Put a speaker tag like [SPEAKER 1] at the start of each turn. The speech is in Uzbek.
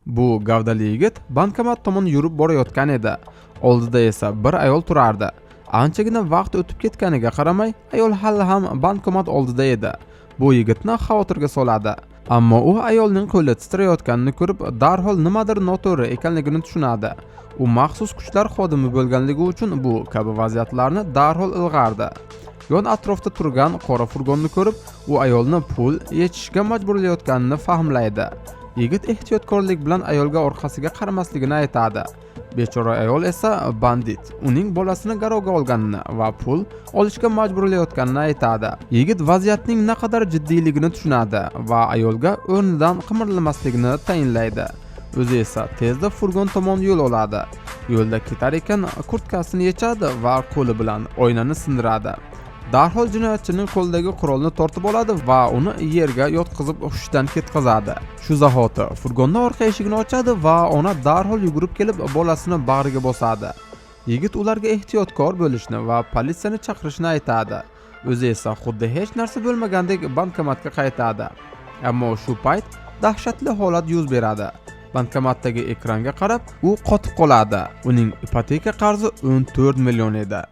[SPEAKER 1] Bu gavdali yigit bankomat tomon yurib borayotgan edi. Oldida esa bir ayol turardi. Anchagina vaqt o'tib ketganiga qaramay, ayol hali ham bankomat oldida edi. Bu yigitni xavotirga soladi. Ammo u ayolning qo'li titrayotganini ko'rib, darhol nimadir noto'g'ri ekanligini tushunadi. U maxsus kuchlar xodimi bo'lganligi uchun bu kabi vaziyatlarni darhol ilg'ardi. Yon atrofda turgan qora furgonni ko'rib, u ayolni pul yechishga majburlayotganini fahmlaydi. Yigit ehtiyotkorlik bilan ayolga orqasiga qaramasligini aytadi. Bechora ayol esa bandit uning bolasini garovga olganini va pul olishga majburlayotganini aytadi. Yigit vaziyatning naqadar jiddiyligini tushunadi va ayolga o'rnidan qimirlamasligini tayinlaydi. O'zi esa tezda furgon tomon yo'l oladi. Yo'lda ketar ekan kurtkasini yechadi va qo'li bilan oynani sindiradi. Darhol jinoyatchining qo'lidagi qurolni tortib oladi va uni yerga yotqizib hushdan ketkazadi. Shu zahoti furgonning orqa eshigini ochadi va ona darhol yugurib kelib bolasini bag'riga bosadi. Yigit ularga ehtiyotkor bo'lishni va politsiyani chaqirishni aytadi. O'zi esa xuddi hech narsa bo'lmagandek bankomatga qaytadi. Ammo shu payt dahshatli holat yuz beradi. Bankomatdagi ekranga qarab, u qotib qoladi. Uning ipoteka qarzi 14 million edi.